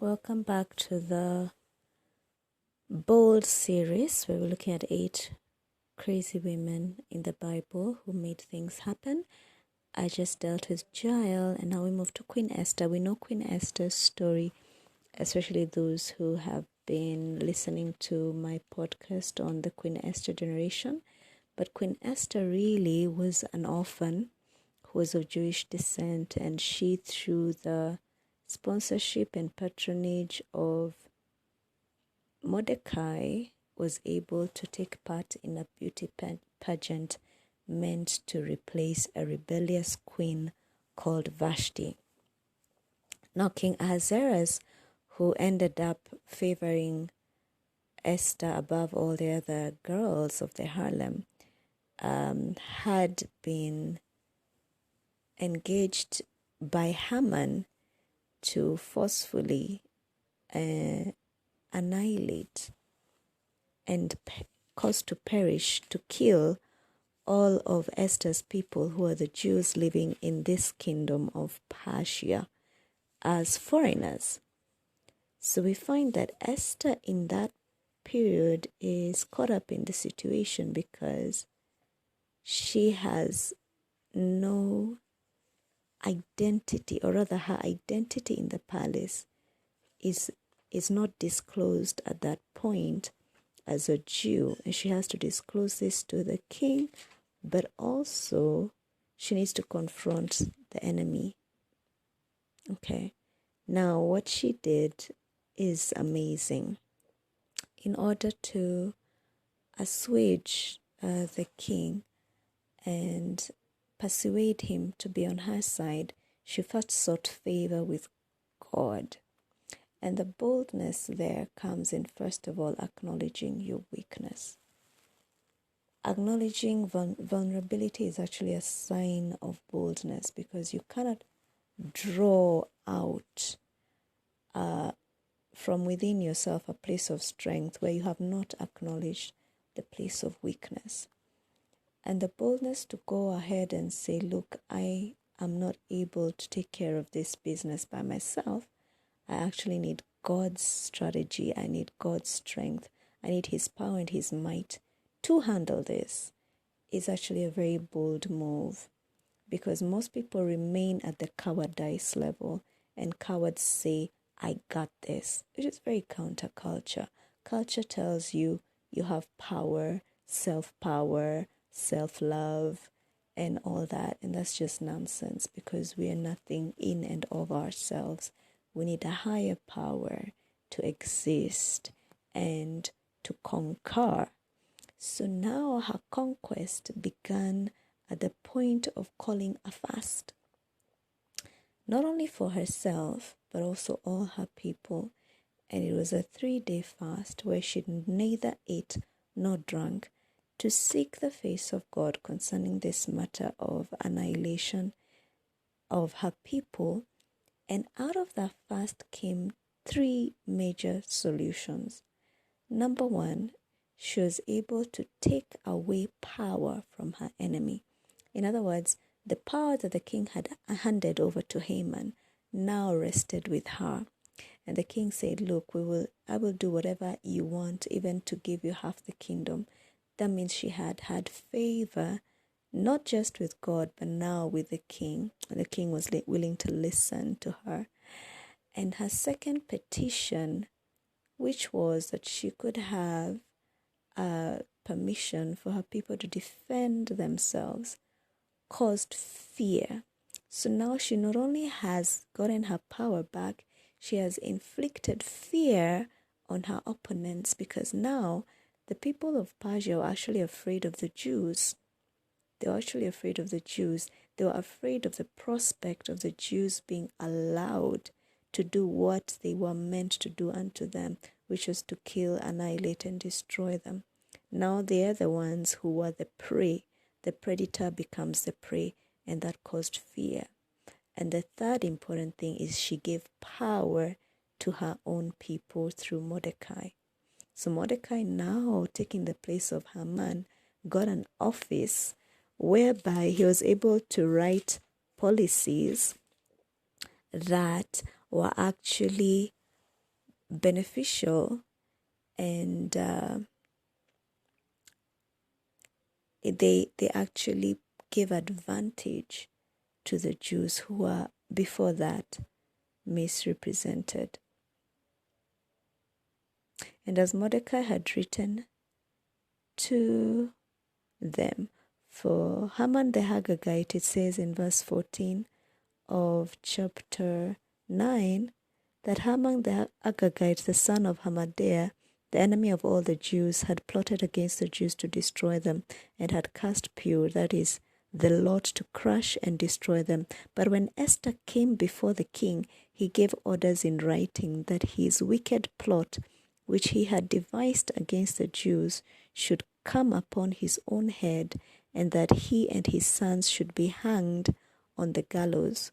welcome back to the Bold series where we're looking at 8 crazy women in the Bible who made things happen. I just dealt with Jael and now we move to Queen Esther. We know Queen Esther's story, especially those who have been listening to my podcast on the Queen Esther generation. But Queen Esther really was an orphan who was of Jewish descent, and she, through the sponsorship and patronage of Mordecai, was able to take part in a beauty pageant meant to replace a rebellious queen called Vashti. Now King Ahasuerus, who ended up favoring Esther above all the other girls of the harem, had been engaged by Haman to forcefully annihilate and cause to perish, to kill all of Esther's people who are the Jews living in this kingdom of Persia as foreigners. So we find that Esther in that period is caught up in the situation because she has no identity, or rather her identity in the palace is not disclosed at that point as a Jew, and she has to disclose this to the king, but also she needs to confront the enemy. Okay, now what she did is amazing. In order to assuage the king and persuade him to be on her side, she first sought favor with God. And the boldness there comes in, first of all, acknowledging your weakness. Acknowledging vulnerability is actually a sign of boldness, because you cannot draw out from within yourself a place of strength where you have not acknowledged the place of weakness. And the boldness to go ahead and say, look, I am not able to take care of this business by myself. I actually need God's strategy. I need God's strength. I need His power and His might to handle this. Is actually a very bold move, because most people remain at the cowardice level, and cowards say, I got this, which is very counterculture. Culture tells you you have power, self-power, self-love, and all that. And that's just nonsense, because we are nothing in and of ourselves. We need a higher power to exist and to conquer. So now her conquest began at the point of calling a fast, not only for herself, but also all her people. And it was a 3-day fast where she neither ate nor drank, to seek the face of God concerning this matter of annihilation of her people. And out of that fast came 3 major solutions. Number 1, she was able to take away power from her enemy. In other words, the power that the king had handed over to Haman now rested with her. And the king said, look, I will do whatever you want, even to give you half the kingdom. That means she had favor, not just with God, but now with the king. And the king was willing to listen to her. And her second petition, which was that she could have permission for her people to defend themselves, caused fear. So now she not only has gotten her power back, she has inflicted fear on her opponents, because now the people of Persia were actually afraid of the Jews. They were actually afraid of the Jews. They were afraid of the prospect of the Jews being allowed to do what they were meant to do unto them, which was to kill, annihilate, and destroy them. Now they are the ones who were the prey. The predator becomes the prey, and that caused fear. And the third important thing is she gave power to her own people through Mordecai. So Mordecai, now taking the place of Haman, got an office whereby he was able to write policies that were actually beneficial, and they actually gave advantage to the Jews who were before that misrepresented. And as Mordecai had written to them, for Haman the Agagite, it says in verse 14 of chapter 9 that Haman the Agagite, the son of Hammedatha, the enemy of all the Jews, had plotted against the Jews to destroy them, and had cast Pur, that is, the lot, to crush and destroy them. But when Esther came before the king, he gave orders in writing that his wicked plot, which he had devised against the Jews, should come upon his own head, and that he and his sons should be hanged on the gallows.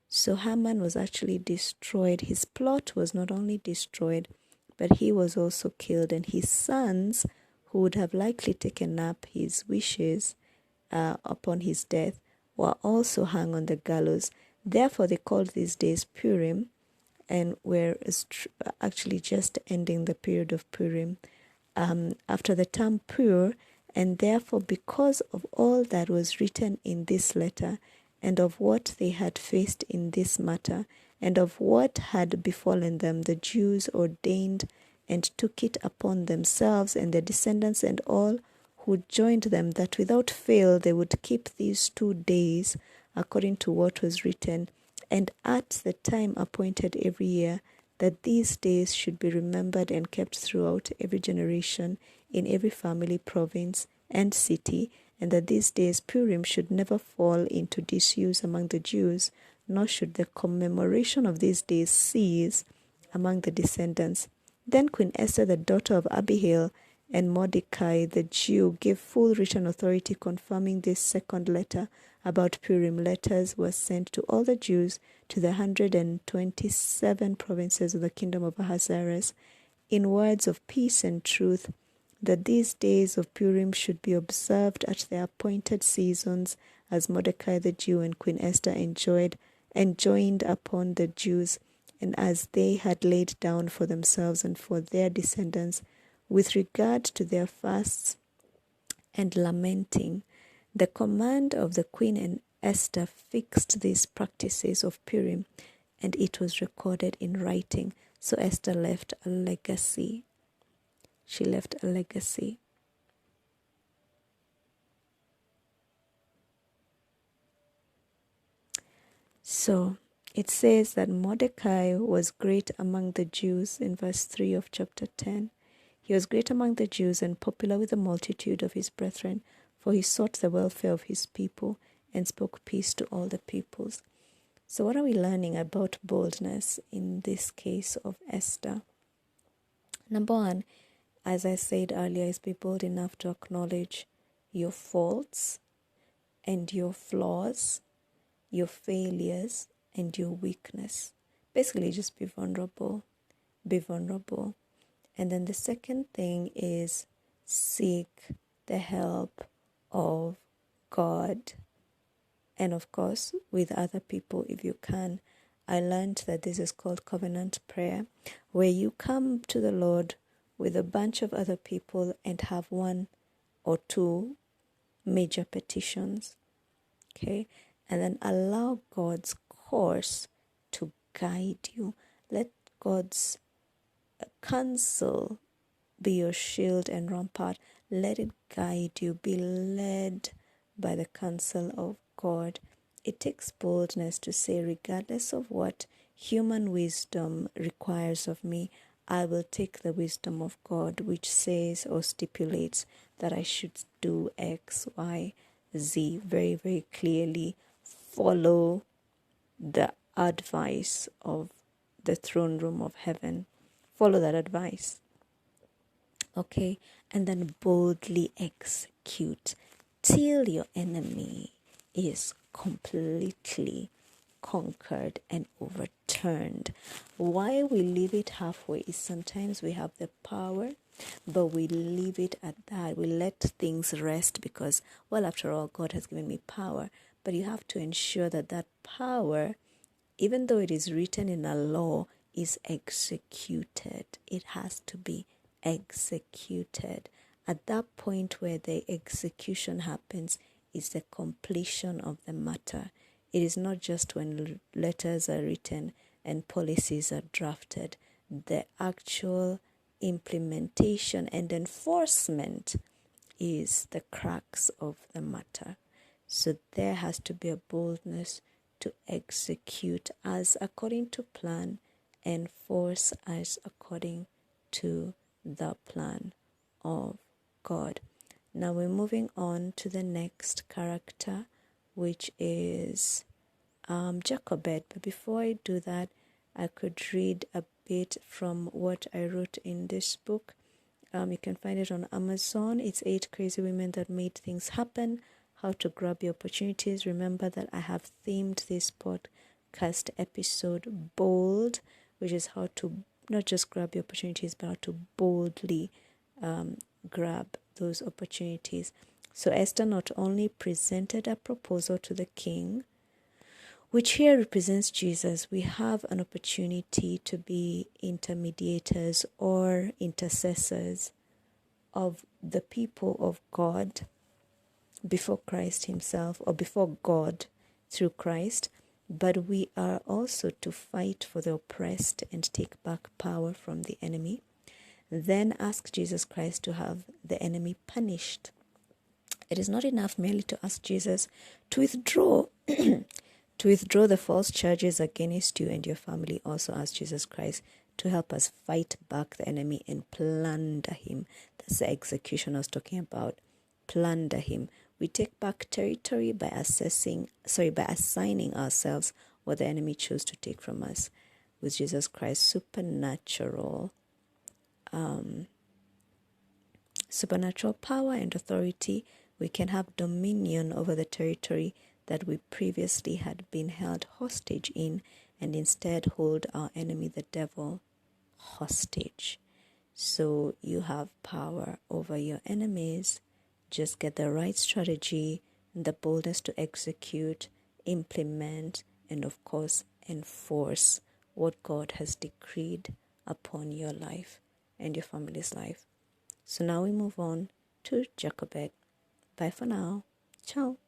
So Haman was actually destroyed. His plot was not only destroyed, but he was also killed, and his sons, who would have likely taken up his wishes upon his death, were also hung on the gallows. Therefore they called these days Purim, and were actually just ending the period of Purim after the term Pur. And therefore, because of all that was written in this letter, and of what they had faced in this matter, and of what had befallen them, the Jews ordained and took it upon themselves and their descendants and all who joined them, that without fail they would keep these 2 days according to what was written, and at the time appointed every year, that these days should be remembered and kept throughout every generation, in every family, province, and city, and that these days Purim should never fall into disuse among the Jews, nor should the commemoration of these days cease among the descendants. Then Queen Esther, the daughter of Abihail, and Mordecai the Jew gave full written authority confirming this second letter about Purim. Letters were sent to all the Jews to the 127 provinces of the kingdom of Ahasuerus in words of peace and truth, that these days of Purim should be observed at their appointed seasons, as Mordecai the Jew and Queen Esther enjoined upon the Jews, and as they had laid down for themselves and for their descendants, with regard to their fasts and lamenting. The command of the Queen and Esther fixed these practices of Purim, and it was recorded in writing. So Esther left a legacy. She left a legacy. So it says that Mordecai was great among the Jews in verse 3 of chapter 10. He was great among the Jews and popular with the multitude of his brethren, for he sought the welfare of his people and spoke peace to all the peoples. So what are we learning about boldness in this case of Esther? Number one, as I said earlier, is be bold enough to acknowledge your faults and your flaws, your failures and your weakness. Basically, just be vulnerable. Be vulnerable. And then the second thing is seek the help of God. And of course, with other people if you can. I learned that this is called covenant prayer, where you come to the Lord with a bunch of other people and have one or two major petitions. Okay? And then allow God's course to guide you. Let God's counsel be your shield and rampart. Let it guide you. Be led by the counsel of God. It takes boldness to say, regardless of what human wisdom requires of me, I will take the wisdom of God, which says or stipulates that I should do X, Y, Z. Very, very clearly follow the advice of the throne room of heaven. Follow that advice. Okay? And then boldly execute till your enemy is completely conquered and overturned. Why we leave it halfway is sometimes we have the power, but we leave it at that. We let things rest because, well, after all, God has given me power. But you have to ensure that that power, even though it is written in a law, is executed. It has to be executed. At that point where the execution happens is the completion of the matter. It is not just when letters are written and policies are drafted. The actual implementation and enforcement is the crux of the matter. So there has to be a boldness to execute as according to plan, enforce as according to the plan of God. Now we're moving on to the next character, which is Jochebed. But before I do that, I could read a bit from what I wrote in this book. You can find it on Amazon. It's 8 Crazy Women That Made Things Happen, How to Grab Your Opportunities. Remember that I have themed this podcast episode Bold, which is how to not just grab your opportunities, but how to boldly grab those opportunities. So Esther not only presented a proposal to the king, which here represents Jesus. We have an opportunity to be intermediators or intercessors of the people of God before Christ himself, or before God through Christ, but we are also to fight for the oppressed and take back power from the enemy. Then ask Jesus Christ to have the enemy punished. It is not enough merely to ask Jesus to withdraw to withdraw the false charges against you and your family. Also ask Jesus Christ to help us fight back the enemy and plunder him. That's the execution I was talking about. Plunder him. We take back territory by assigning ourselves what the enemy chose to take from us. With Jesus Christ's supernatural power and authority, we can have dominion over the territory that we previously had been held hostage in, and instead hold our enemy, the devil, hostage. So you have power over your enemies. Just get the right strategy and the boldness to execute, implement, and of course enforce what God has decreed upon your life and your family's life. So now we move on to Jochebed. Bye for now. Ciao.